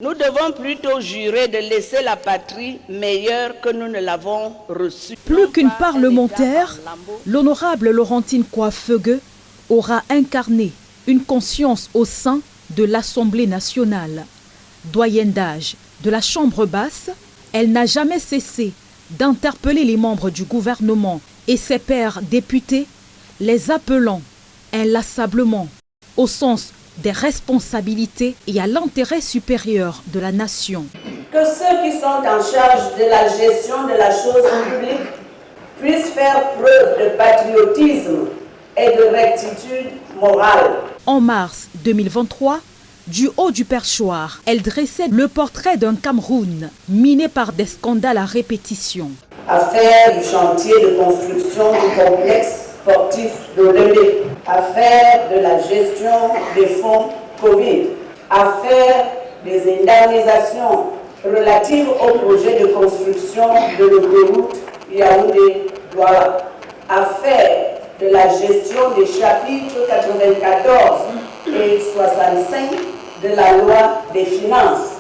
Nous devons plutôt jurer de laisser la patrie meilleure que nous ne l'avons reçue. Plus qu'une parlementaire, l'honorable Laurentine Kouafeugue aura incarné une conscience au sein de l'Assemblée nationale. Doyenne d'âge de la Chambre basse, elle n'a jamais cessé d'interpeller les membres du gouvernement et ses pairs députés, les appelant inlassablement au sens des responsabilités et à l'intérêt supérieur de la nation. Que ceux qui sont en charge de la gestion de la chose publique puissent faire preuve de patriotisme et de rectitude morale. En mars 2023, du haut du perchoir, elle dressait le portrait d'un Cameroun miné par des scandales à répétition. Affaire du chantier de construction du complexe sportif d'Olympique, affaire de la gestion des fonds Covid, affaire des indemnisations relatives au projet de construction de l'autoroute Yaoundé-Douala, affaire de la gestion des chapitres 94 et 65 de la loi des finances,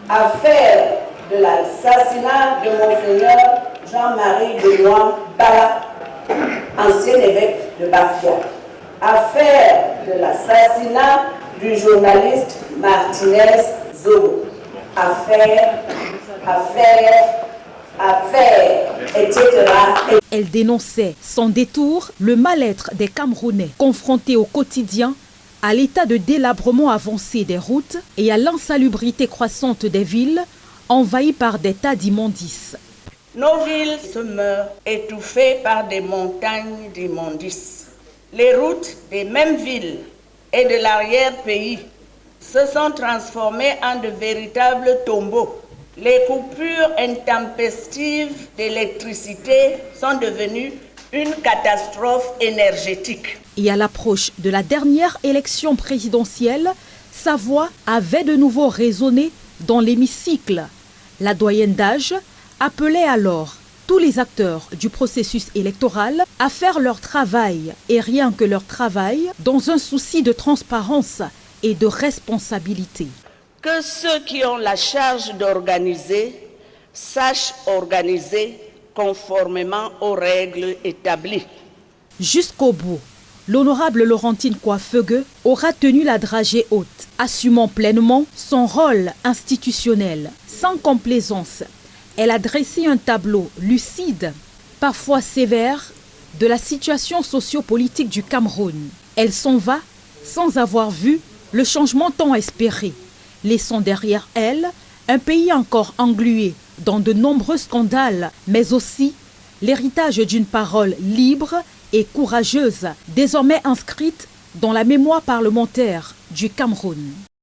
affaire de l'assassinat de Monseigneur Jean-Marie Benoît Bala, ancien évêque de Bafia, affaire de l'assassinat du journaliste Martinez Zogo, affaire, etc. Elle dénonçait sans détour le mal-être des Camerounais confrontés au quotidien à l'état de délabrement avancé des routes et à l'insalubrité croissante des villes envahies par des tas d'immondices. Nos villes se meurent étouffées par des montagnes d'immondices. Les routes des mêmes villes et de l'arrière-pays se sont transformées en de véritables tombeaux. Les coupures intempestives d'électricité sont devenues une catastrophe énergétique. Et à l'approche de la dernière élection présidentielle, sa voix avait de nouveau résonné dans l'hémicycle. La doyenne d'âge appelait alors tous les acteurs du processus électoral à faire leur travail, et rien que leur travail, dans un souci de transparence et de responsabilité. Que ceux qui ont la charge d'organiser sachent organiser conformément aux règles établies. Jusqu'au bout, l'honorable Laurentine Kouafeugue aura tenu la dragée haute, assumant pleinement son rôle institutionnel. Sans complaisance, elle a dressé un tableau lucide, parfois sévère, de la situation sociopolitique du Cameroun. Elle s'en va sans avoir vu le changement tant espéré, laissant derrière elle un pays encore englué dans de nombreux scandales, mais aussi l'héritage d'une parole libre et courageuse, désormais inscrite dans la mémoire parlementaire du Cameroun.